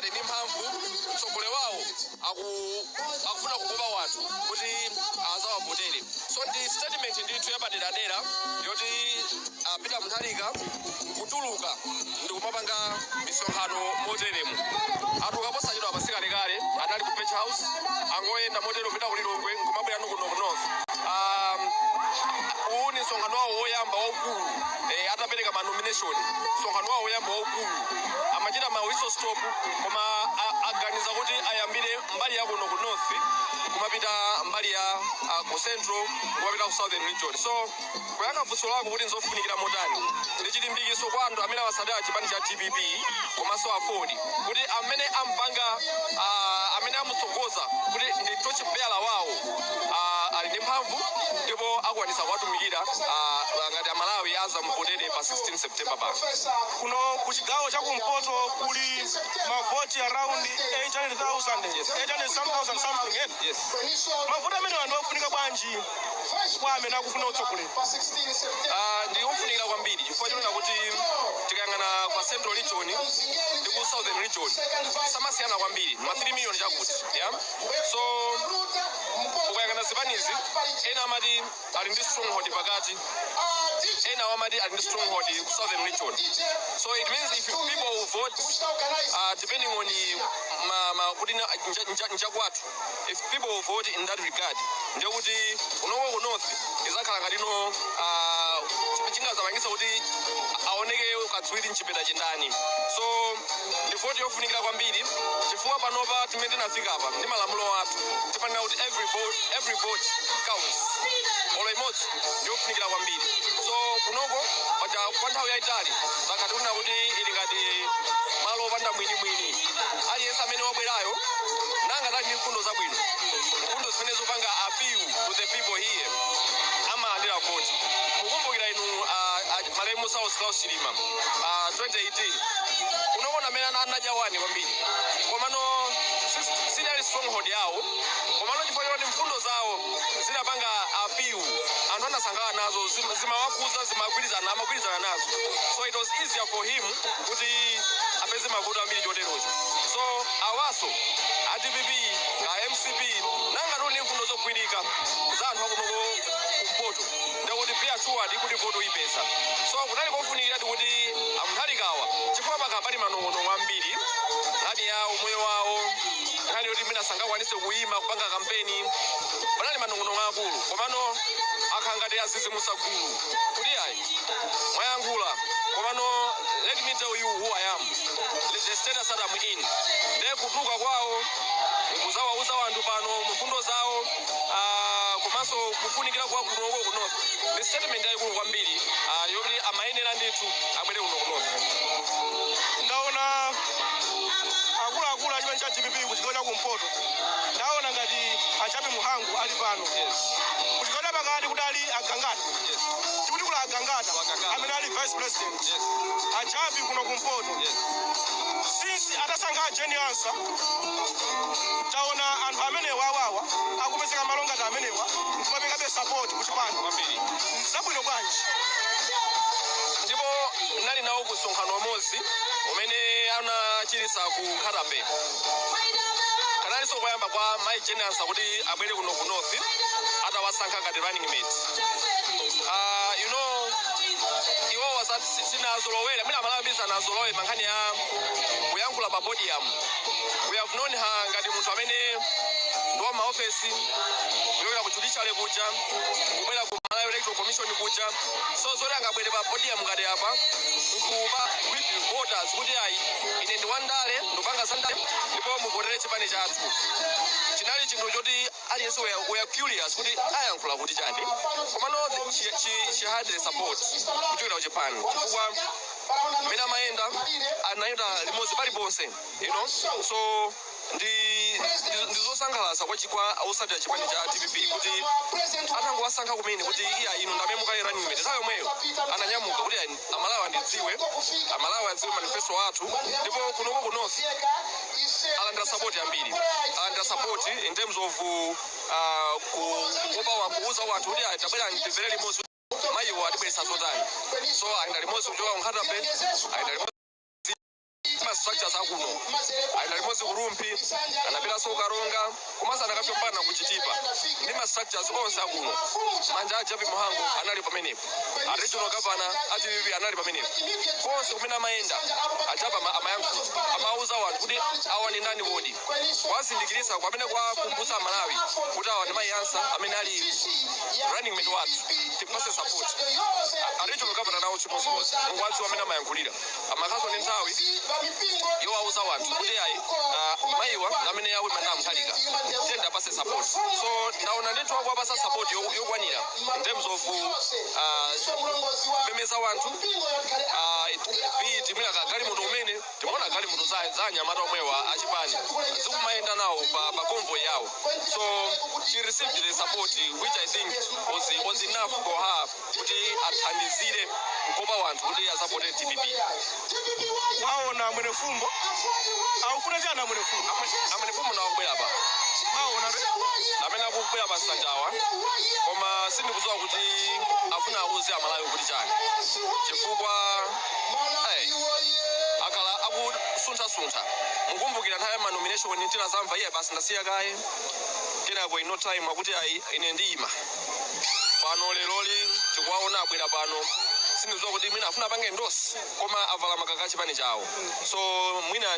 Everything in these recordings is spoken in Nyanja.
ali ndi mphamvu mtsogole wawo akufuna kukopa wanthu kuti azawavotere. So ndi statement ndithu yapaderadera yoti Peter Mutharika kutuluka ndi kumapanga misonkhano moteremu. Anthu kaposachedwa pasikalekale anali ku Page House angoyenda motero kupita kulilongwe nkumabwera kuno. Uwu ni msonkhano wawo woyamba waukulu atapereka ma nomination. Msonkhano wawo woyamba waukulu amachita ma whistle stop koma aganiza kuti ayambire mbali ya kuno ku north kumapita mbali ya ku central kumapita ku southern region. So kuyanga funso lako kuti nzofunikira motani ndi chilimbikiso kwa anthu amene awasadera chipani cha TPP komanso afodi kuti amene ampanga amene amutsogoza kuti ndi torchbearer wawo ali ndi mphamvu ndipo akwanisa kuwatumikira ngati Amalawi azamuvotere pa 16 September pa. Kuno ku chigawo cha kumpoto kuli mavoti around 800,000 something. Yes. Mavoti amene anthu akufunika bwanji kwa amene akufuna utsogolera? Ndi ofunikira kwambiri chifukwa chonena kuti tikayang'ana kwa central region ndi ku southern region samasiyana kwambiri ma 3 million chakuti yeah. So ukayang'ana zipanizi ena amati ali ndi stronghold pakati, ena amati ali ndi stronghold ku southern region. So it means if people will vote depending on kuti njakwatu, if people will vote in that regard ndio kuti unoko ku north izakhala ngati no chingazapangisa kuti aoneke katswiri mchipinda chindani. So ndi vote yofunikira kwambiri chifukwa panopa timene tinafika apa ndi malamulo athu tipanena kuti every vote counts. Olo imodzi ndi yofunikira kwambiri. So kunoko paja kwa nthawi yayitali takati kuna kuti ili ngati malo opanda mwini aliyense amene wabwerayo nanga tali ndi mfundo zabwino, mfundo zimene zopanga appeal to the people here amalandira vote. Mukumbukira inu malemu South Claus Chilima 2018 unoona amene anadya wani kwambiri komano sinali stronghold yawo komano chifukwa choti mfundo zawo zinapanga appeal anthu anasangalala nazo zimawakuza amagwirizana nazo. So it was easier for him kuti apeze mavuto ambiri choterocho. So awaso ATPP MCP nanga noni mfundo zogwirika za anthu akunoko kumpoto ndikuti be assured kuti voto ipeza. So kutali kofunikira kuti Mutharikawa chifukwa pakapali manong'onong'o ambiri nkhani ya umoyo wawo, nkhani yoti mina sangakwanise kuyima kupanga kampeni, panali manong'onong'o akulu komano akhangati azizimusa gulu kuti ayi mwayankhula komano let me tell you who I am, the status that I'm in. Ndiye kutuluka kwawo kuzawauza wanthu pano mfundo zawo komanso kufunikira kwa kunoko kuno ndi statement yayikulu kwambiri yoti amayenera ndithu abwere kuno kuno. Ndaona akuluakulu a chipani cha TPP ku chigawo cha kumpoto ndaona ngati Achape Muhangu ali pano ku chigawo cha pakati kuti ali Agangata chikuti kula Agangata amene ali vice president Achape kuno kumpoto. Since atasankha Jeni Ansah taona anthu amene wawawa akupezeka malonga ta amenewa kupapekabe support ku chipani kwambiri zabwino bwanji. Ndipo nali nawo kusonkhano wamodzi umene anachirisa ku Nkatabe kanali sokoyamba kwa Mai Jeni Ansah kuti abwere kuno ku north atawasankha ngati running mate. You know iwo wasati sinazolowera mina Amalawi nazolowe mankhani ya kuyankhula pa podium. We have known her ngati munthu amene ndo maofesi kuyokera ku judicial kuja kubwera ku Malawi Electoral Commission kuja. So zoti angabwere pa podium ngati apa nkuba with voters kuti ayi ine ndi wandale ndopanga zandale ndipo muvotere chipani chathu. Chinali chinthu choti aliyense we are curious kuti ayankhula kuti chani komano she had the support kuchokera ku chipani chifukwa mene amayenda anayenda limodzi paliponse, you know. So ndizosangalatsa kwa osatira chipani cha TPP kuti atangowasankha kumene kuti iya inu ndamemuka running mate nthawi yomweyo ananyamuka kuti Amalawi andidziwe, Amalawi adziwe manifesto athu ndipo kunoko ku north alandira support yambiri, alandira support in terms of kuuza wanthu kuti tabwera ndimvere limodzi mayiwo atibweresa zotani. So aenda limodzi kuchoka ku Nkatabe aenda limodzi structures akuno aina limodzi kurumpi anapiranso ukaronga komanso anakapyombana kuchitipa ndi ma structures onse akuno manja ajapi muhango anali pamenepo a regional governor a TPP anali pamenepo konse kumene amayenda ajapa amayankhula amauza wanthu kuti awa ni ndani wodi kwazindikirisa kwamene kwakumbutsa Malawi kuti awa ndi mayansa amene ali running mate wathu tipase support a regional governor nawo chimodzimodzi ngwatsi amene amayankhulira amakhaso ndi nthawi iwo auza wanthu kuti ayi mayiwa amene yawe madamu khalika tenda apase support so ndaona ndithu akuwapasa support yokwanira in terms of kupemeza wanthu biti mwina galimoto kumene timaona galimoto za anyamata omwewa achipani zikumayenda nawo pa convoy yawo so she received the support which I think was enough for her kuti athandizire kukopa wanthu kuti asapote TPP waona mwene fumbo aufuna chana mwene fumbo amene fumbo nawo kubwera pa waona amene akubwera pa Sanjawa koma sindikudziwa kuti afuna akuze Amalawi kuti chani chifukwa akala akusuntha mukumbukira nthawi ya nomination tinazamva iye basi ndasiya kaye kenako ino time akuti ayi ine ndiyima pano leroli tikuwaona abwera pano sindikudziwa kuti mwina afuna pange ndosi koma avala makaka chipani chawo so mwina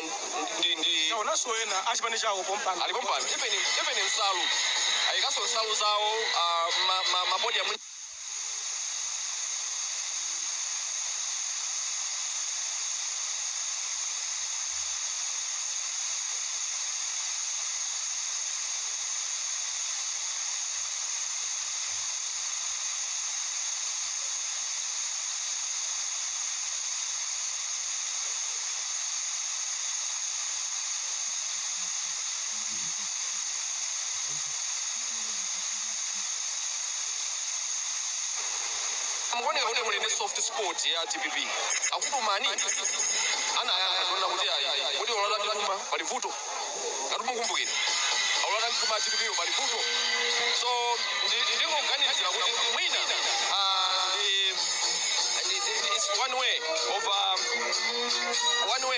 ndi onanso ena achipani chawo pompano ali pompano even nsalu ayikaso nsalu zawo mapodium muone kuti muli ndi soft spot ya TPP akutumani ana akaona kuti ayi kuti olala ndikuma pali vuto katumukumbukira olala ndikuma TPP pali vuto so ndikuganizira kuti mwina it's one way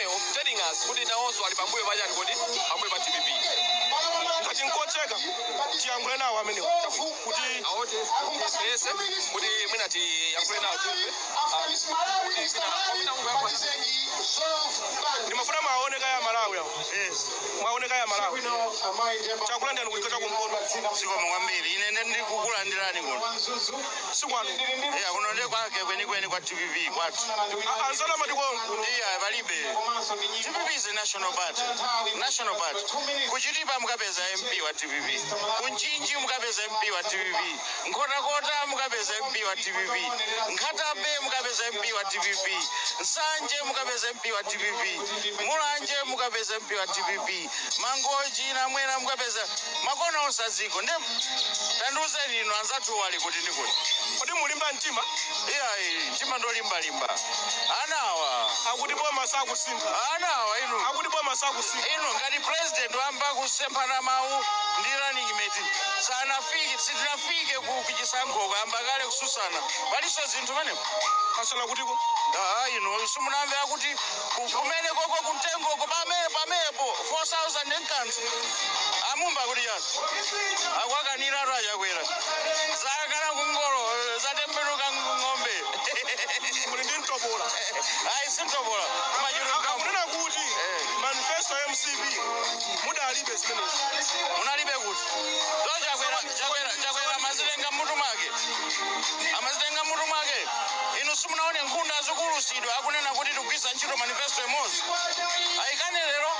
of telling us kuti nawonso ali pambuyo pachani kuti pambuyo pa TPP kati nkocheka tiyankhule nawo amenewo kuti yes kuti mwina tiyankhule nawo ndimafuna maoneka ya Malawi awo maoneka ya Malawi chakulandani kuliko chakumpoto siko mwambiri ine ndikukulandirani kuno sikwanu kuno ndi kwake kwenikweni kwa TPP kwatu ansala matikonku ndiye palibe TPP is a national party kuchitipa mukapeza MP wa TPP kunchinji mukapeza MP wa TPP nkhotakota mukapeza MP wa TPP nkhatabe mukapeza MP wa TPP nsanje mukapeza MP wa TPP mulanje mukapeza MP wa TPP mangoji namwena mukapeza makona osaziko ndi tanduzeni ino anzathu wali kuti ndikuti kodi mulimba mtima mtima ndolimbalimba anawa akuti boma sakusintha anawa ino akuti boma sakusintha ino ngati president wamba kusemphana mawu ndi running mate sitinafike kuchisankho amba kale kususana paliso zinthu panepo kasala kutiko ino simunamvera kuti kumene koko kumtengoko pamepo 4,000 enkanthu amumba kuti yani akwakaniratu achakwera zakana kungolo zatembenuka ng'ombe muli ndi mtopola sintopola akunena kuti manifesto ya MCP mudalibe zimenezi munalibe kuti chakwera amazitenga mmutu mwake inu simunaone nkhunda zikulusidwa akunena kuti tikugwiza ntchito manifesto imodzi ayikane lero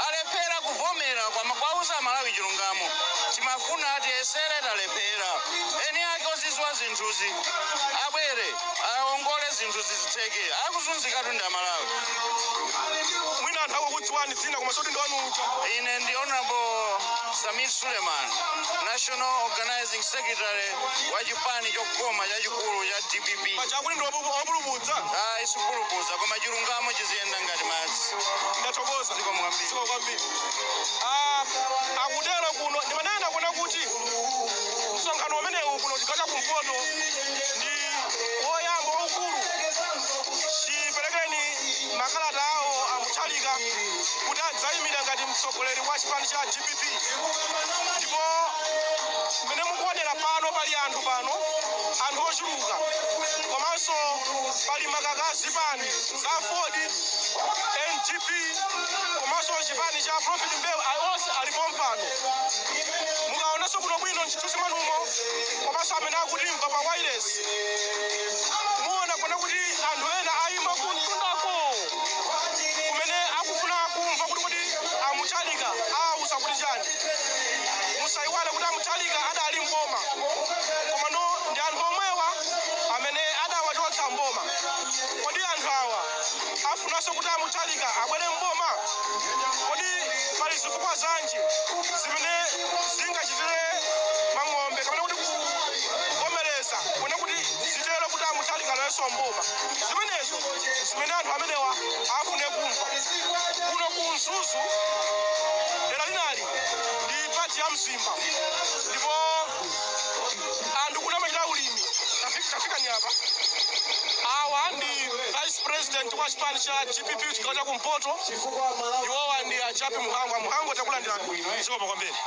alephera kuvomera kwauza Malawi chilungamo timafuna ati esere talephera eni ake ozizwa zinthuzi abwere aongole zinthu zizitheke akuzunzikatu ndi Malawi mwina anthu akukudziwani dzina koma soti ndi wanu uja ine ndi honorable Samir Suleiman National Organizing Secretary wa chipani chokoma chachikulu cha TPP pachakuti ndi wapulupudza isipulupudza koma chilungamo chiziyenda ngati madzi ndathokoza ziko kwambiri akutero kuno ndimanena kuona kuti msonkhano umenewu kuno chigawo chakumpoto ndi woyamba waukulu chiperekeni makalata awo Muthalika kuti adzayimira ngati mtsogoleri wa chipani cha GPP. Ndipo mmene mukuonera pano pali anthu ochuluka, komanso pali makakazi pani za Ford, NGP, komanso chipani cha Prophet Mbewu onse alipo mpano. Mukaonanso kuno bwino ntchito manumo komanso amene akutimva pa wireless, muona kuna kuti anthu ena ayimba kumtundako kumene akufuna kumva kuti Muthalika awauza kuti chani. Musayiwale kuti Muthalika adali mboma, komano ndi anthu omwewa amene adawachotsa mboma. Kodi anthu awa afunanso kuti Muthalika abwere mboma? Kodi pali zifukwa zanji zimene zingachitire mang'ombe kapena kuti kuvomereza kuna kuti zitero kuti Muthalika alowenso mboma? Zimenezo zimene anthu amenewa afune kumva. Kuno ku Mzuzu dera linali ndi pati ya Mzimba, ndipo anthu kuna machita ulimi tafika nyapa. Awa ndi Vice President wa chipani cha GPP chigawo cha kumpoto, iwowa ndi Achape Muhangu. Muhangu takulandirani bwino. Siko makwambeni.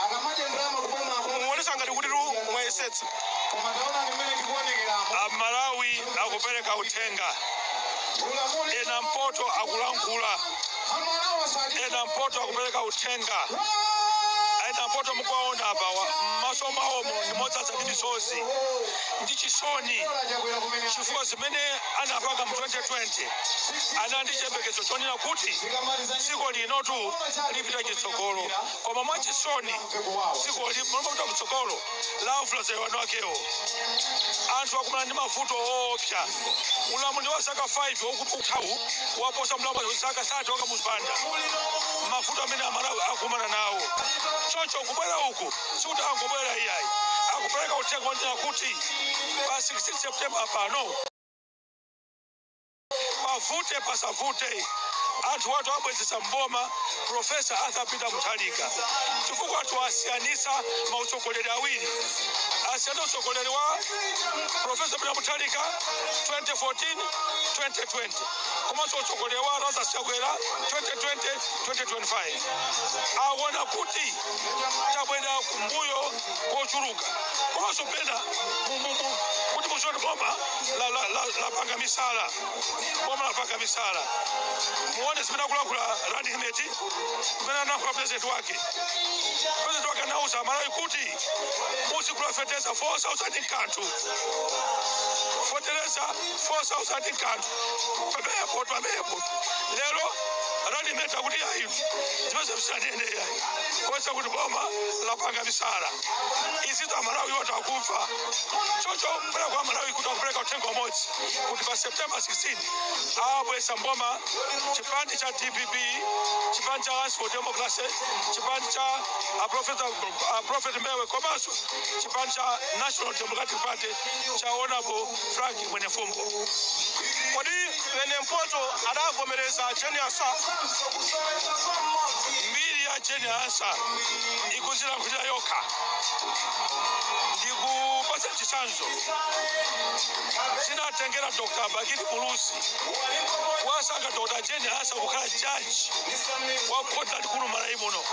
Muonesa ngati kuti mwayesetsa. Malawi akupereka utenga. Ena mpoto akulankhula. Ena mpoto akupeleka utenga. Ena mpoto mukuwaona apa masomo awo ndi motsatsa ndi misozi ndi chisoni, chifukwa zimene anapanga mu 2020 anali chiyembekezo chonena kuti dziko linotu lipita chitsogolo, koma mwachisoni dziko limapita kutsogolo lavula zaiwano akewo. Anthu akumana ndi mavuto oopsa. Ulamuliro wa zaka 5 ukuthawu waposa mlambo wa zaka 3 waka muzipanda. Mavuto amene Amalawi akumana nawo. Choncho kubwera uku sikuti angobwera iyayi. Akupereka utenga onena kuti pa 16 September pano pavute pasavute anthu watu abwezesa mboma Profesa Arthur Peter Muthalika, chifukwa anthu asiyanisa mautsogoleri awiri. Asiyana utsogoleri wa Profesa Peter Muthalika 2014-2020, komanso utsogoleri wa Lazarus Chakwera 2020-2025. Awona kuti tabwera kumbuyo kochuluka, komanso pena kuti muzoni boma lapanga misala, boma lapanga misala. Muone zimene akulakula Randi Himeti, zimene anankula president wake. President wake anauza Amalawi kuti muzigula fertilizer 4,000 nkanthu. Fertilizer 4,000 nkanthu. Pamene lero Randi Himeti akuti ayi zimene zimsiyane yayi. Kosa kuti boma lapanga misala. Izi za Amalawi yote akufa. Choncho mbele kwa Amalawi kuti akupeleka utenga umodzi kuti pa September 16 abwesa mboma chipani cha DPP, chipani cha Alliance for Democracy, chipani cha Prophet Mbewu, komanso chipani cha National Democratic Party cha Honorable Frank Mwenefumbo. Kodi ene mpoto adavomereza Jeni Asa? Mbiri ya Jeni Asa ikuzira kuja yoka. Ndikupasa chitsanzo. Sinatengera Dr. Bagiri Mulusi wasanga Dr. Jeni Asa kukhala judge wa kota likulu Malawi muno.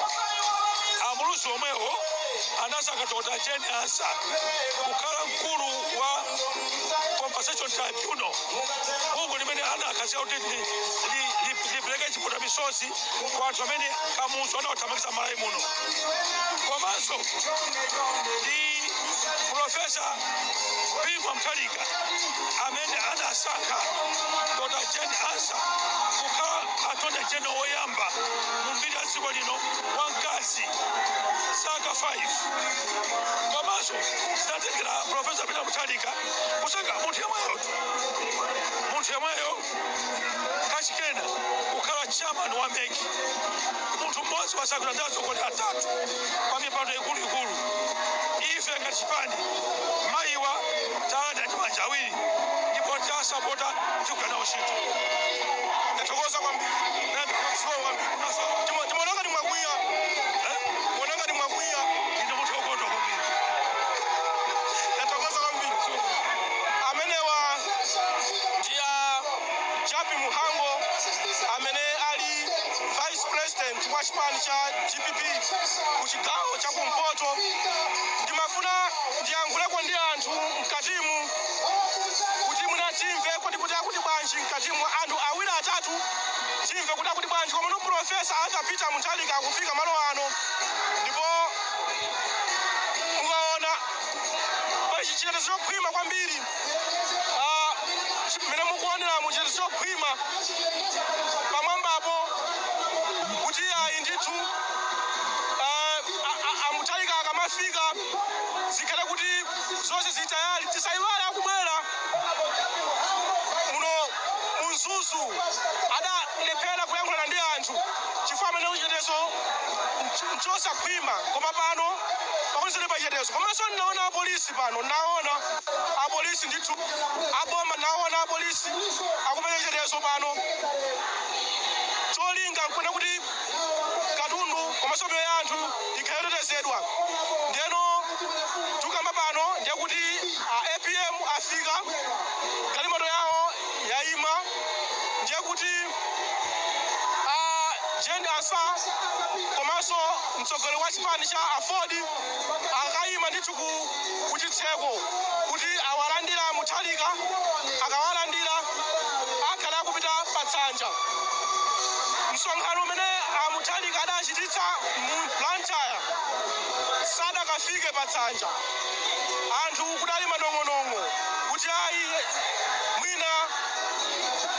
Amulusi omwewo anasanga Dr. Jeni Asa kukhala mkulu wa compensation tribunal. Mungu limene anakasiya kuti lipeleke chiputa misozi kwa anthu amene kamuzu anawathamangitsa Malawi muno. Komanso ndi Profesa Peter Muthalika amene anasankha Dr. Jeni Asa kukhala attorney general woyamba mu mbiri ya dziko lino wamkazi zaka 5. Komanso zinatengera Profesa Peter Muthalika kusankha munthu yemweyo kachikena kukhala chairman wa MEC. Munthu mmodzi wasankha ndi atsogoleri atatu pa mipando ikuluikulu. Ife ngati chipani mayiwa talandira ndi manja awiri ndipo tasapota tikugwira ntchito. Ndatokoza kwambiri. Timonanga ndi mwakwiya. Monanga ndi mwakwiya. Ine munthu wokondwa kwambiri. Ndatokoza kwambiri. Amenewa ndi Achape Muhangu amene ali president wa chipani cha GPP ku chigawo cha kumpoto. Ndimafuna ndiyankhuleko ndi anthu mkatimu kuti munatimve kuti akuti bwanji mkatimu anthu awiri atatu timve kuti akuti bwanji koma profesa akapita Mutharika akufika malo ano ndipo mukaona pali chitetezo chokhwima kwambiri mmene mukuonera mu chitetezo chokhwima pamwambapo kuti ayi ndithu Mutharika akamafika zikhale kuti zonse zitayali tisayiwale akubwera muno Mzuzu adalephera kuyankhulana ndi anthu chifukwa amene uchitetezo nchosakhwima koma pano pakunisire pa chitetezo komanso ndinaona apolisi pano naona apolisi ndithu aboma naona apolisi akupenya chitetezo pano cholinga nkuna kuti katundu komanso moyo ya anthu ikhale yotetezedwa. Ndiyeno tukamba pano ndiye kuti APM afika galimoto yawo yayima ndiye kuti Jendi Asa komanso mtsogoleri wa chipani cha Afodi akayima ndithu ku chitseko kuti awalandira Mutharika akawalandira akhala akupita patsanja. Msonkhano umene Mutharika adachititsa mu Blantyre sadakafike patsanja. Anthu kudali manong'onong'o kuti ayi mwina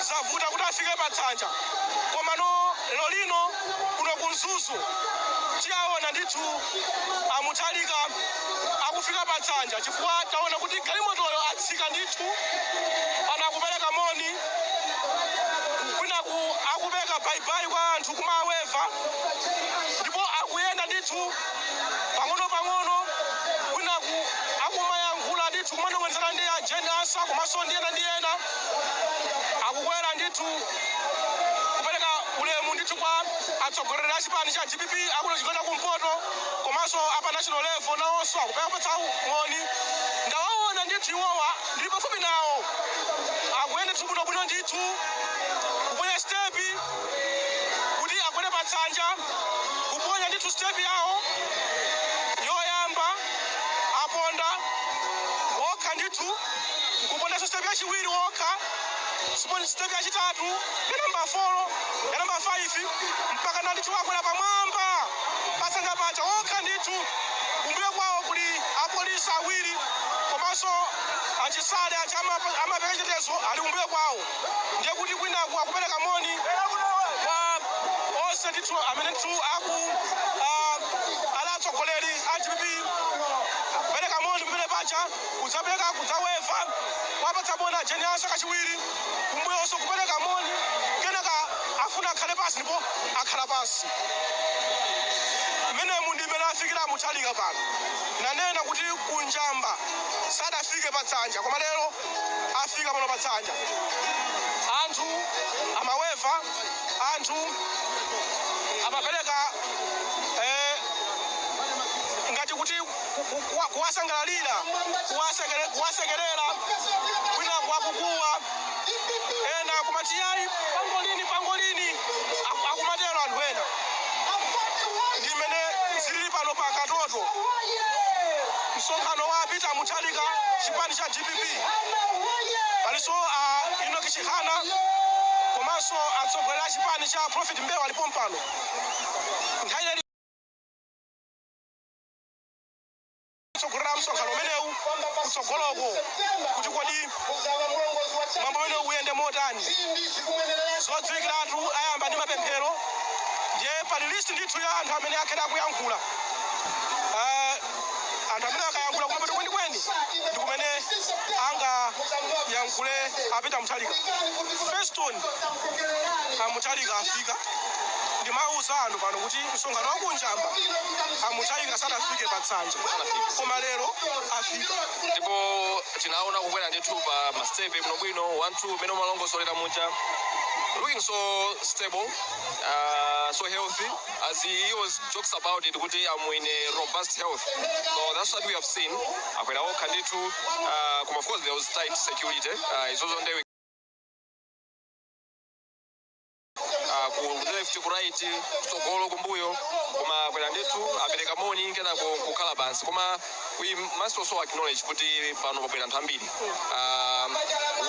zavuta kuti afike patsanja komano lero lino kuno ku Mzuzu tiyaona ndithu Mutharika akufika patsanja chifukwa taona kuti galimotoyo atsika ndithu pana kupereka moni kwina akupeka baibai kwa anthu kumaweva ndipo akuyenda ndithu pang'ono kwina akumayankhula ndithu kumanong'onezana ndi Jendi Asa komanso ndi ena akukwera ndithu kupereka ulemu ndithu kwa atsogoleri a chipani cha GPP akuno chigona kumpoto komanso apa national level nawonso akupeka patsa moni. Ndawaona ndithu iwowa ndili pafupi nawo akuyenda ndithu bwinobwino ndithu kuponya stepi kuti akwere patsanja kuponya ndithu stepi yawo yoyamba aponda wokha ndithu kupondanso stepi yachiwiri wokha stepi yachitatu ya namba 4 ya namba 5 mpaka na ndithu akwera pamwamba patsanja pacha wokha ndithu. Kumbuyo kwawo kuli apolisi awiri komanso achisale achi amapeka chitetezo ali kumbuyo kwawo ndiye kuti kwinaku akupereka moni kwa onse ndithu amene ndithu ali atsogoleri a GPP kupereka moni kumene pacha kudzapereka kudzaweva wapatsa moni Jendi Asa kachiwiri kumbuyonso kupereka moni kenaka afuna akhale pasi ndipo akhala pasi. Mmenemu ndi mmene afikira Mutharika pano. Nanena kuti kunjamba sadafike patsanja koma lero afika pano patsanja. Anthu amaweva anthu amapereka ngati kuti kuwasangalalira kuwasekerera kwina kwakukuwa ena kumati yayi pangolini akumatero anthu ena ndi mmene zilili pano pa Katoto. Msonkhano wapita Mutharika chipani cha GPP palinso Enoch Chihana komanso atsogoleri a chipani cha Prophet Mbewa alipo mpano nkhani tsogolera msonkhano umenewu kutsogoloko kuti kodi mwambo umene uyende motani. Zodziwikiratu ayamba ndi mapemphero ndiye pali list ndithu ya anthu amene akhera kuyankhula. Anthu amene akayankhula kumapeta kwenikweni ndi kumene angayankhule apita Mutharika. Feston Mutharika afika ndimauza anthu pano kuti msonkhano wakunjamba Mutharika sadafike patsanja koma lero afika ndipo tinaona kukwera ndithu pa mastepe bwinobwino 1-2 umene umalongosolera mucha looking so stable, so healthy, as he always jokes about it, I'm in a robust health. So that's what we have seen. Of course, there was tight security. It's also on the kuraiti kutsogolo kumbuyo koma kwera ndithu apereka moni kenako kukhala pansi koma we must also acknowledge kuti pano pabwera anthu ambiri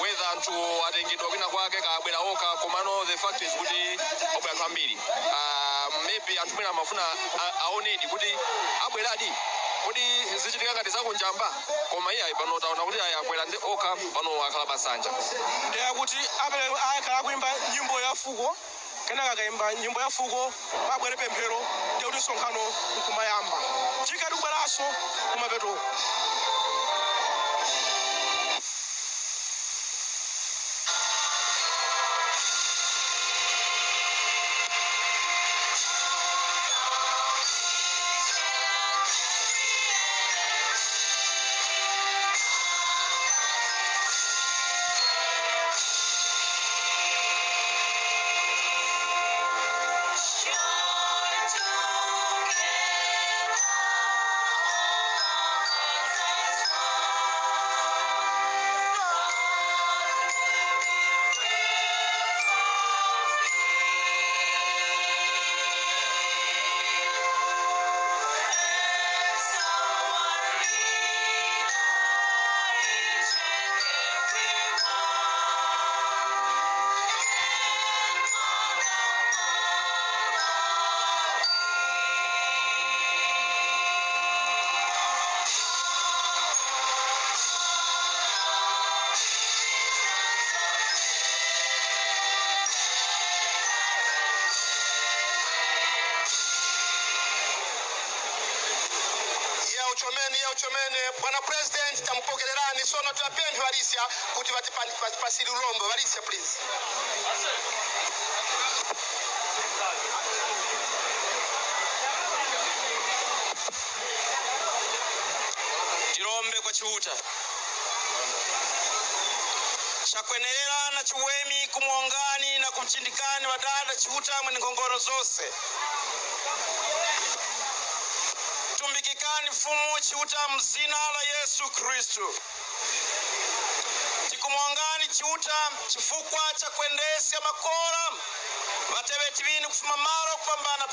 whether anthu atengedwa kwina kwake kabwera okha komano the fact is kuti pabwera anthu ambiri maybe anthu mwina amafuna aonedi kuti abweradi kuti zichitika ngati zakunjamba koma iye pano taona kuti akwera ndi okha pano akhala pasanja ndiye kuti akhala kuimba nyimbo ya fuko kenaka akaimba nyimbo ya fuko pabwere pemphero ndiye kuti msonkhano nkumayamba chikati kubweranso kumapeto. Uchomene bwana president tampokelerani sono tunapenda Valencia kuti pasili ulombo. Valencia please. Chirombe kwa chiuta chakwenerera na chiwemi kumuongani na kumchindikani wadada chiuta mwene ngongoro zose tumbikikani fumu chiuta mzina la Yesu Kristu tikumuongani chiuta chifukwa cha kuendesya makora vateveti vini kufuma maro kupambana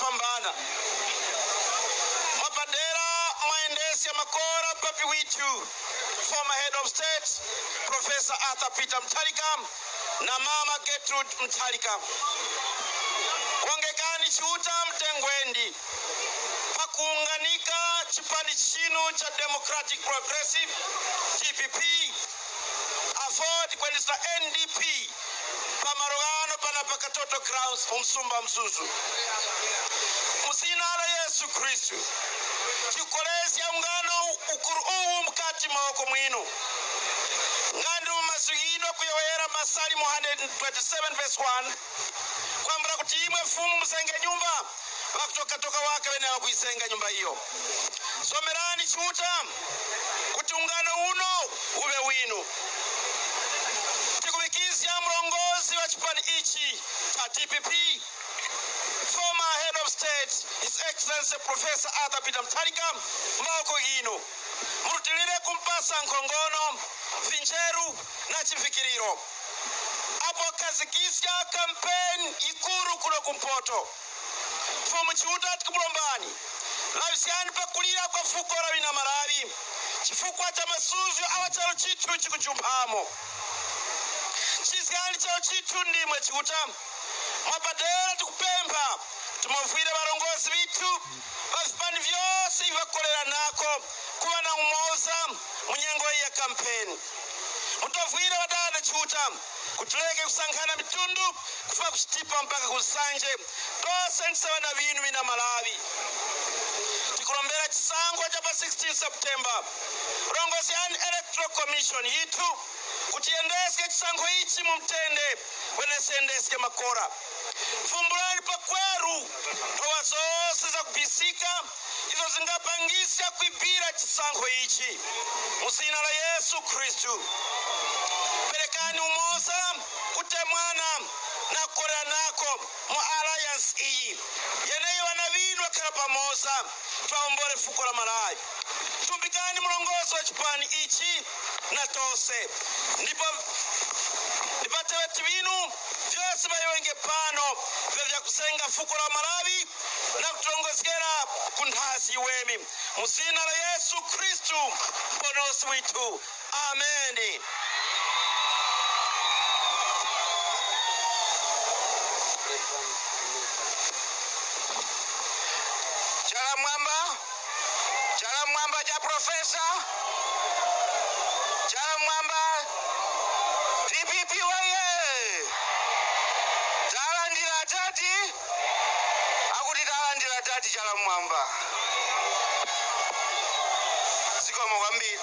mabadera maendesya makora papi witu former head of state Professor Arthur Peter Mutharika na mama Gertrude Mutharika wongekani chiuta mtengwendi pakuunganika chipandi chinu cha Democratic Progressive DPP afford kwendesa NDP pamarogano pana pakatoto grounds umsumba mzuzu musina la Yesu Kristu chikolezi ungano ukuru uwu mkati mawoko mwinu ngandu mazugino kuyowera Masalimo 127 verse 1 kwambra kuti imwe fumu msenge nyumba wakutoka wake wene wakuisenga nyumba hiyo somerani chiuta kuti ungano uno ube winu tikumikizia mrongozi wa chipani ichi cha DPP former head of state His Excellency Professor Arthur Peter Mutharika mawoko gino murutilire kumpasa nkongono vinjeru na chifikiriro apo kazikisya campaign ikuru kuno kumpoto fomu chiuta tikumulombani lavisiyani pakulira kwa fuko la wina Malawi chifukwa cha masuzu awa chalo chitu chikuchumpamo chizikani chalo chitu ndimwe chiuta mabadera tikupemba tumavwire varongozi vitu vazipani vyose ivakolera nako kuva na umoza munyengo ya kampeni mutavwire wadada chiuta kutuleke kusankhana mitundu kufa kuchitipa mpaka kusanje tose ntisawa na vinu wina Malawi tikulombera chisango cha pa 16 September rongozi yani Electoral Commission yitu kutiendeske chisango ichi mumtende wenesendeske makora fumbulani pakweru towa zose za kubisika izo zingapangisya kuibira chisango ichi musina la Yesu Kristu perekani umoza kutemwana na korea nako mu alliance iyi yeneyo wanavinu wakala pamoza twaombole fuko la Malawi tumbikani mlongozi wa chipani ichi na tose ndipo teweti vinu vyose bayonge pano vya kusenga fuko la Malawi na kutongozekera kunthasi wemi musina la Yesu Kristu mponosi witu. Amen. Chala mwamba ja profesa. Chala mwamba DPP waye. Talandira tati. Akuti talandira tati chala mwamba. Zikomo kwambiri.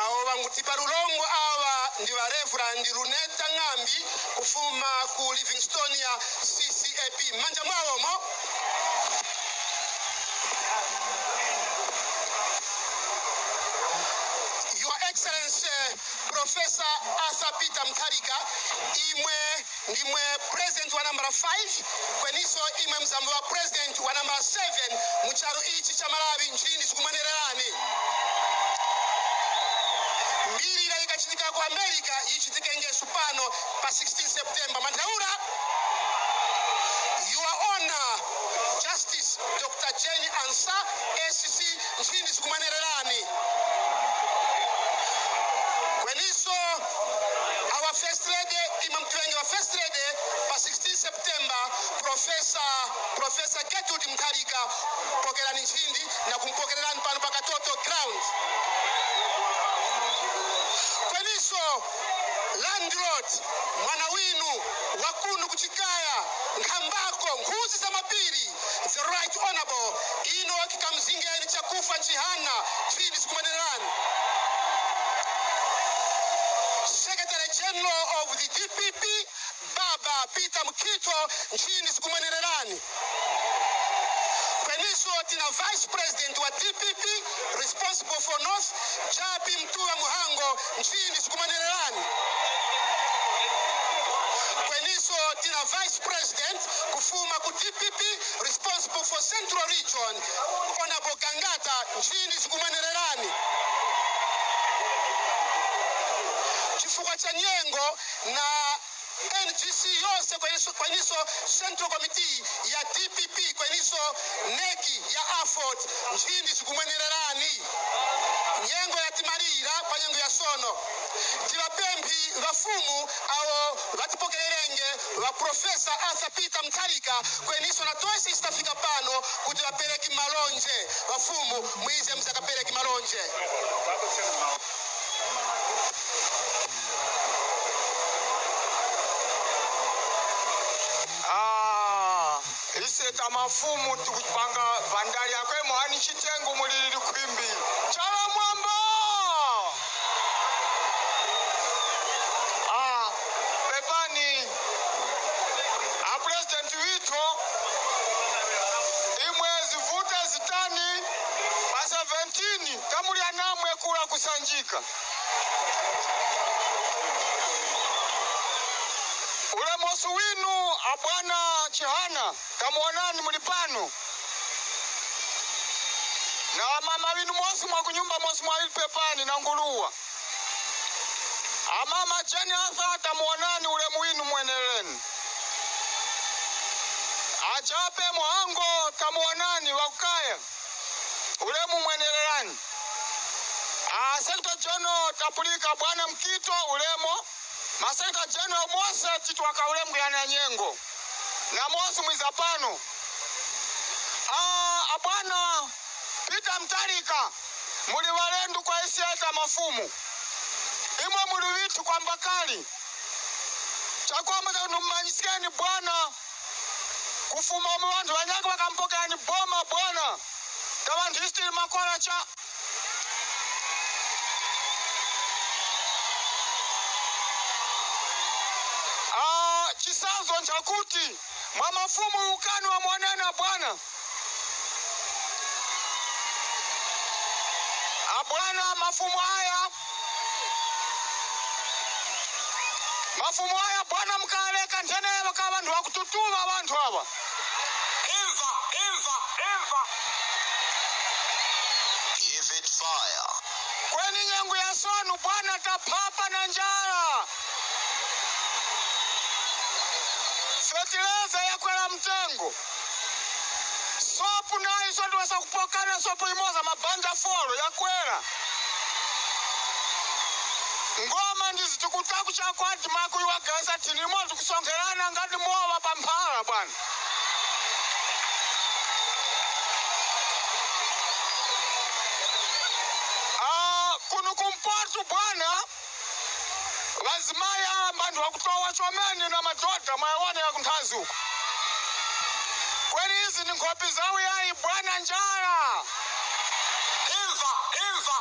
Awo bangutipa lulongo awa ndi wa Reverend Luneta Ngambi kufuma ku Livingstone ya CCAP. Manja mwawo mo. Your Excellency Professor Arthur Peter Mutharika, imwe president wa number 5, kweniso imwe mzambo wa president wa number 7 mucharo ichi cha Malawi nchini sikumanererani. Mbiri la ikachitika kwa America ichitike ngesu pano pa 16 September. Mandaura, Your Honor Justice Dr. Jenny Ansa, SCC nchini sikumanererani. Kweniso our first lady, imam tuenge wa first lady pa 16 September, Professor Gertrude Mutharika pokelani nchini na kumpokelani pano pa Katoto ground. Kweniso landlord mwana winu wakunu kuchikaya nkambako nguzi za mapiri the right honorable ino kikamzingeni chakufa nchihana chini sikumanerani. Secretary General of the DPP Baba Peter Mkito nchini sikumanererani. Kweniso tina Vice President wa DPP responsible for North Japi Mtua Muhango nchini sikumanererani. Kweniso tina Vice President kufuma ku DPP responsible for Central Region Honorable Gangata nchini sikumanererani. Chifukwa cha nyengo na NGC yose kweniso Central Committee ya DPP kweniso neki ya AFOT nchini sikumanererani. Nyengo ya timarira pa nyengo ya sono. Tibapembi vafumu awo vatipokelelenge wa Professor Arthur Peter Mutharika kweniso na toese istafika pano kuti vapereki malonje. Vafumu mwize mzakapereki malonje. Iseta mafumu tukupanga vandali yakwe mohani chitengu mulili kwimbi. Chala mwamba! Pepani a president wito imwe zivuta zitani pa 17 kamuli anamwe kula kusanjika. Ule mosu winu abwana Chihana kamuonani mulipano. Na mama winu mosu mwa kunyumba mosu mwa pepani na nguluwa. Amama Jenny Arthur kamuonani ule muwinu mweneleni. Achape Muhango kamuonani wakukaya ule mweneleni. Secretary General tapulika bwana Mkito ulemo. Masenta General Mose titwaka ule mguyana nyengo. Na Mose mwizapano. Abwana Peter Mutharika muli walendu kwa isieta mafumu. Imwe muli witu kwa mbakali. Chakwa mata numanyisikeni bwana. Kufuma umiwandu wanyaka wakampoka ni boma bwana. Kama ndistili makola cha. Chisanzo nchakuti mwa mafumu ukani wa mwanena bwana. Bwana mafumu haya bwana mkaleka ntene wakaba ndu wakututuma abantu haba. Imva. Give it fire. Kweni nyengu ya sonu bwana tapapa na njala. fetileza yakwela mtengo. Sopu nayo sotiwesa kupokana sopu imoza mabanja folo yakwela. Ngoma ndizi tikutaku chakwati maku iwageza tinimo tikusongerana ngati mowa pamphala bwana. Kuno kumpoto bwana. Wazimaya bandu wakutowa chomeni na madota mwaone ya kuntazuku. Kweli hizi ni ngopi zawi ya bwana njara. Imva.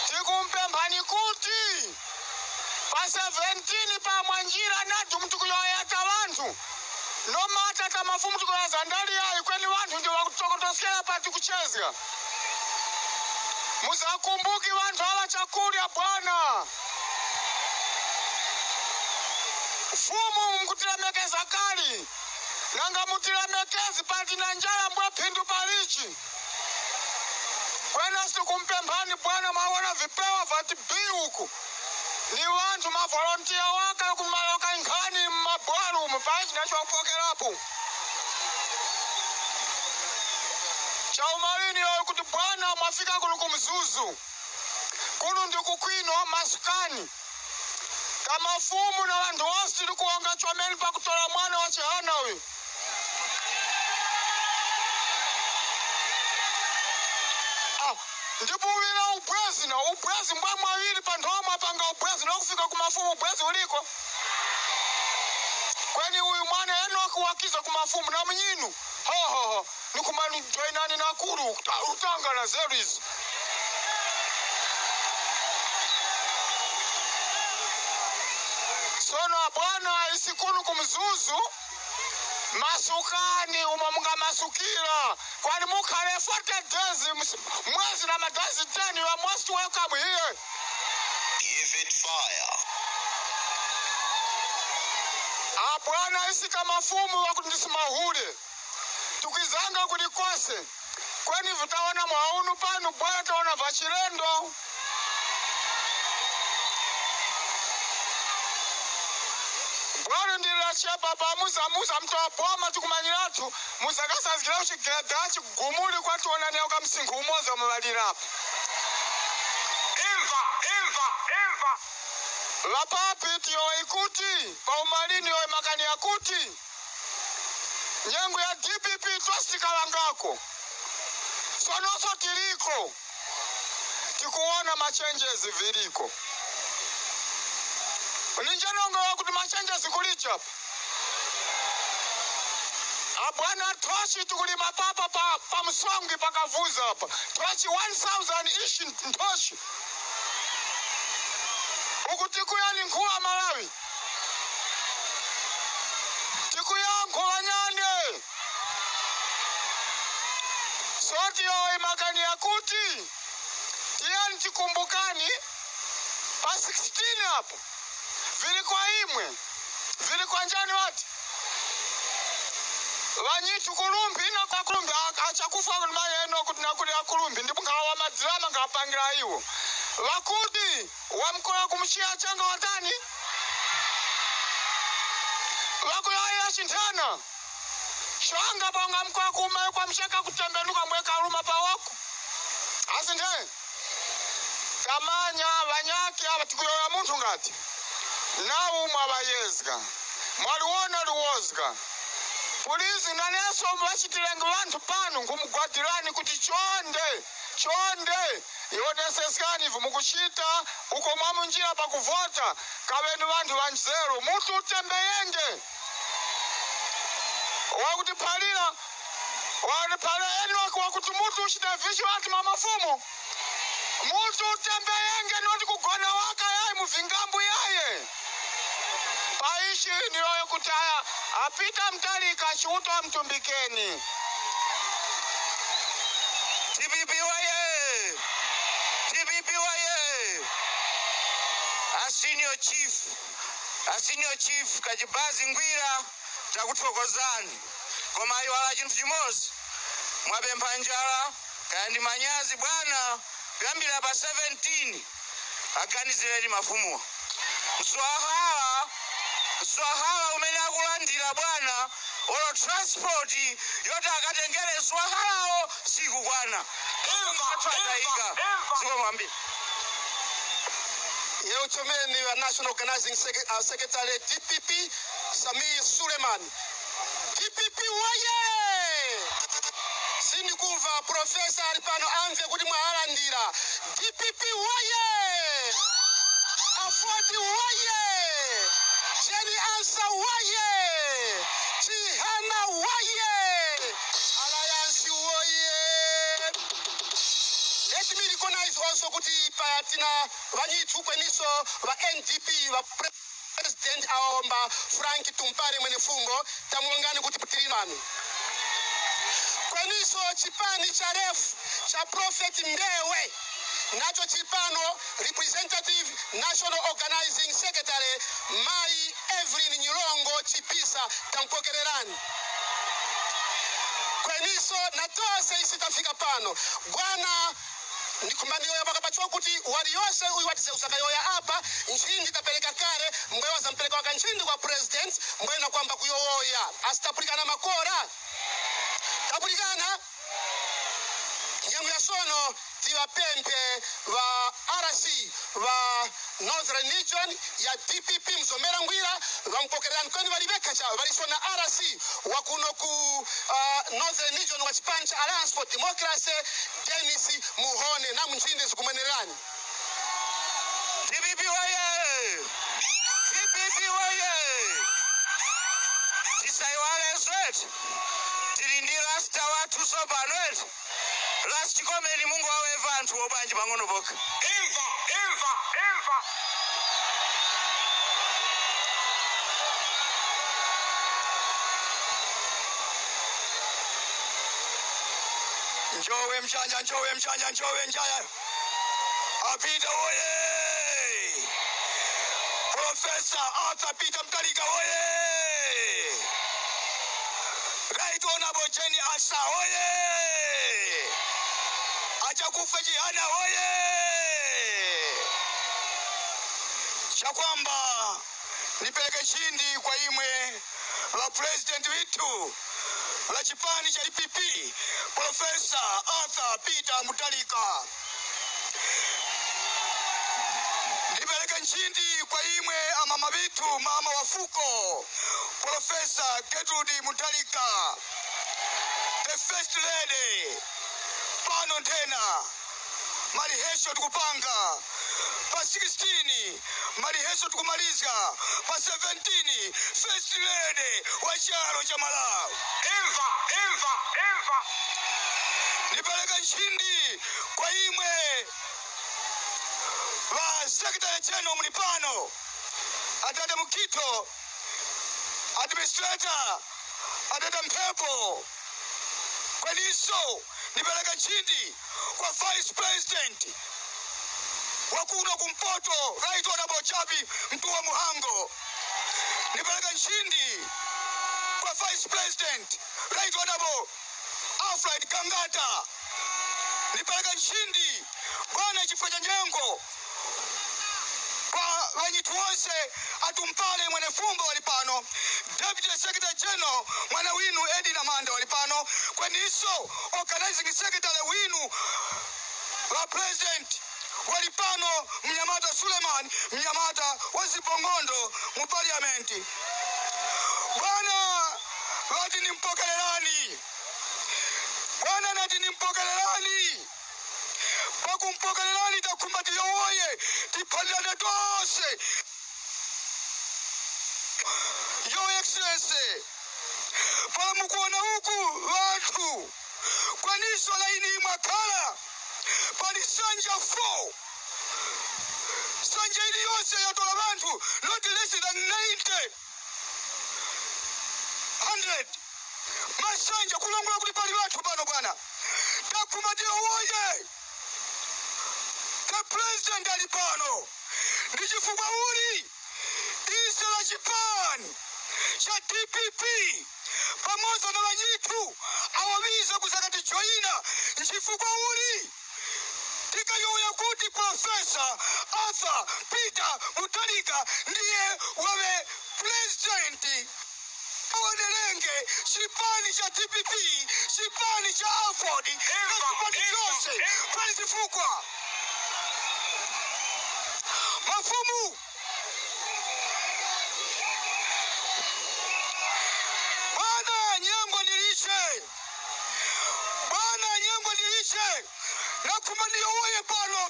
Tikumpe mbani kuti. Pa 17 pa mwanjira natu mtu kuyoyata wantu. No mata kama fumu tukoya zandali ya kweni wantu ndi wakutokotoskela pati kuchezga. Muzakumbuki wantu hawa chakulia bwana. Fumu mkutilamekeza kali. Nanga mutilamekezi pati na njala mbwa pindu palichi. Kwena situkumpe mbani bwana mawona vipewa vati biuku. Ni wantu mavolontia waka kumaloka nkani mabwalu mpaji na chwa kupokelapu. Chaumarini yoy kuti bwana mwafika kuno kumzuzu. Kuno ndi kukwino masukani. Kama fumu na wantu wosi likuonga chomeni pa kutola mwana wa chihanawi. Ndipo wila ubwezi mbwa mwawili pandoma panga ubwezi na kufika kumafumu ubwezi uliko. Kweni uyu mwana eno wakiza kumafumu na mnyinu. Nikumani joinani na kuru utanga na zeris. Sona bwana isikunu kumzuzu. Masukani umamunga masukira. Kwani mukale 40 days mwezi na madazi 10 you are most welcome here. Give it fire. Bwana isi kama fumu wakundisi mahule. Tukizanga kulikose. Kweni vitaona mwaunu panu bwana taona vachirendo. Bwana ndila chepa pa muza mtoa boma tukumanyiratu. Muza kasa zikila ushikila dachi gumuli kwa tuona neoka msingu umoza mwadirapu. Imva. Lapapi tiyo ikuti. Pa umalini yoy makani ya kuti. Nyengu ya DPP twastika wangako. Sonoso tiliko. Tikuona machenjez viliko. Ninjanongo wakuti machenjez kulichapa. Abwana toshi tukulima papa pa msongi pakavuza hapa. Toshi 1000 ishi ntoshi. Ukutiku ya ninkuwa Malawi. Tiku yangu wanyane. Soti yoy makani ya kuti. Tiani tikumbukani. Pa 16 hapo. Vili kwa imwe. Vili kwa njani wati. Wanyitu kulumbi ina kwa kulumbi. Achakufa maya eno kutinakuli ya kulumbi. Ndipo kawa madrama kapangira hiyo. Wakudi. Wamkola kumshia changa watani. Wakuyaya shintana. Shwanga bonga mkoa kumayo kwa mshaka kutembenuka mweka ruma pa wako. Asinte. Kamanya wanyaki abatukuyo ya muntu ngati. Nawu mwabayezga. Mwaluona luwozga. Polisi naneso mwachitilengi wantu panu ngumugwadirani kuti chonde. Iwoneseskani vumukushita. Uko mwamu njia pa kuvota. Kaweni wantu wanjzeru. Mutu utembeyenge. Wakutipalila. Wakutipalila eni wakuti mutu ushitavishu watu mamafumu. Mutu utembeyenge noti kugona waka yae muvingambu yaye. Paishi ni yoyo kutaya. Apita mtali kashuto mtumbikeni. TPP waye. Senior chief Kajibazi Ngwira takutokozani. Koma iwala chintu chimosi. Mwapempha njala kandi manyazi bwana. Kuyambira pa 17 aganizireni mafumu. Mswaha swahala umene akulandira bwana olo transport yoti akatengere swahalawo sikukwana atataika ziko mwambiri Yeo chomeni wa National Organizing Secretary DPP Samir Suleiman. DPP waye! Sindikuva Professor Alipano amve kuti mwalandira. DPP waye! Afodi waye! Jenny Ansa waye! Chihana waye! Alliance waye! Let me recognize also kuti payatina vanyitu kweniso va NDP va President aomba Frank Tumpare mwene fungo tamulongani kuti putirimani. Kweniso chipani cha ref cha Prophet Mbewe nacho chipano Representative National Organizing Secretary Mai Evelyn Nyilongo Chipisa tampokererani. Kweniso na tose isitafika pano. Bwana nikumbanio ya bakapachwa kuti wali yose uyu watize usakayoya hapa nchindi tapeleka kare mbwewa za mpeleka waka nchindi kwa president mbwewa na kwamba kuyoya asitapulikana makora tapulikana nyangu ya sono tiwa pempe wa RC wa Northern Region ya DPP mzomera ngwira wa mpokerani kweni walibeka chao walisona RC wakuno ku Northern Region wa chipancha Alliance for Democracy Dennis Muhone na mchinde zikumenerani DPP waye DPP waye tisaiwale sweat tilindi rasta watu sobanwet last komeni mungu wawe vantu obanji pangono boka imva Njowe mchanja Apita oye Professor Arthur Peter Mtalika oye Right Honorable Jenny Asa oye Achakufa jihana oye Chakwamba nipeleke chindi kwa imwe la president witu la chipani cha DPP Professor Arthur Peter Mtalika. Nipeleke nchindi kwa imwe amama vitu mama wafuko Professor Gertrude Mtalika, the first lady. Pano tena marihesho tukupanga pa 16 marihesho tukumaliza pa 17 first lady wa charo cha Malawi. Imva nipeleka nchindi kwa imwe wa Secretary General Mlipano Adada Mukito Administrator Adada Mpepo kweniso nipeleka nchindi kwa Vice President wakuno kumpoto Right Honorable Chabi mtu wa Muhango. Nipeleka nchindi kwa Vice President Right Honorable Alfred Kangata. Nipeleka nchindi bwana Chifuja Nyengo kwa wanyitu wose atumpale mwene fumbo walipano Deputy Secretary General mwana winu Edina Manda walipano kweniso Organizing Secretary winu wa President walipano Mnyamata Suleiman Mnyamata Wazibongondo mu parliamenti. Bwana wati nimpokelelani Bwana nati nimpokelelani pakumpokelelani takumbatiyo woye tipalilane tose Your Excellency pala mukuona huku watu kwa niso laini makala pali sanja 4 sanja ili yose ya dola bantu not less than 100 masanja kulongula kulipali watu pano bwana takumbatiyo woye the president alipano ndichifukwa uli iso la Japan cha DPP pamoja na wanyitu awawiza kusakati China nchifukwa uli tikayoya kuti Professor Arthur Peter Mtalika ndiye wawe president Odelenge, Shipani cha TPP, Shipani cha Alford, na Shipani Jose, palizifukwa. Mafumu. Bwana Nyambo nilishe. Bwana Nyambo nilishe. Na kumanio uwe pano.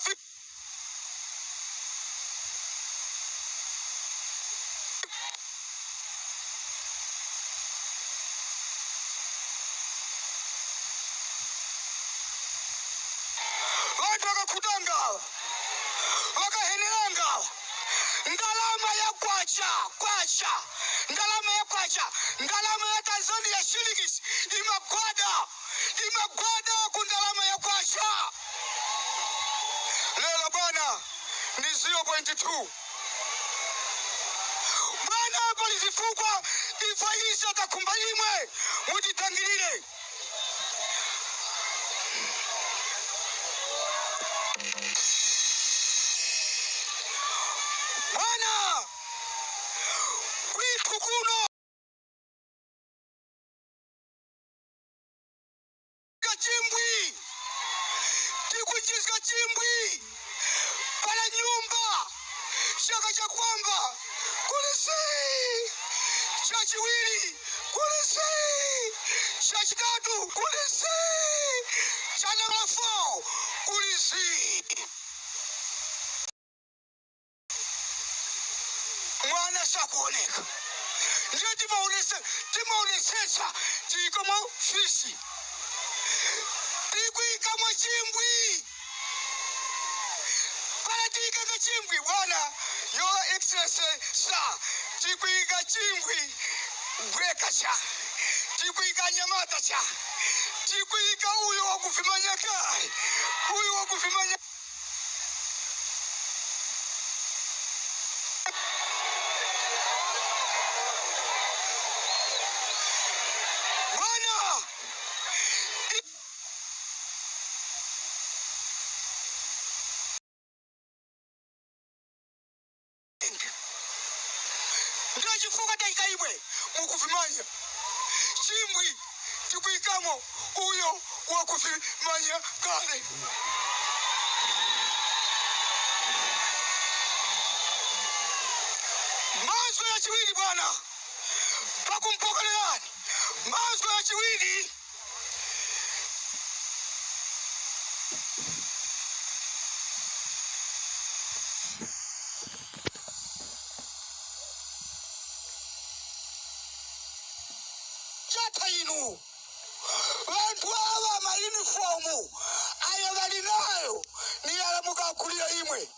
Watu wakakudanga. Wakahenelanga. Ndalama ya kwacha. Ndalama ya kwacha. Ndalama ya Tanzania shilingi. Imagwada kundalama ya kwacha. Lelo bwana ni 0.2. Bwana hapa lizifukwa. Ifaisha takumbalimwe. Mujitangilile. Bwana kuno kachimbwi tikuchizika chimbwi pala nyumba shaka cha kwamba kulisi cha chiwili kulisi cha chitatu kulisi cha namba 4 kulisi mwana sakuoneka ndio timaonesesa tikamo fisi tikuikamo chimbwi pala tiikaka chimbwi bwana Your Excellency sir tikuika chimbwi bweka cha tikuika nyamata cha tikuika huyo wakufimanya kai huyo wakufimanya Ngajifuka taikaibwe mukufimanya chimbwi tikuikamo huyo wakufimanya kale mazo ya chiwili bwana pakumpokelelani mazo ya chiwili inu watu hawa ma uniformu ayo galinayo ni yalamuka kulia imwe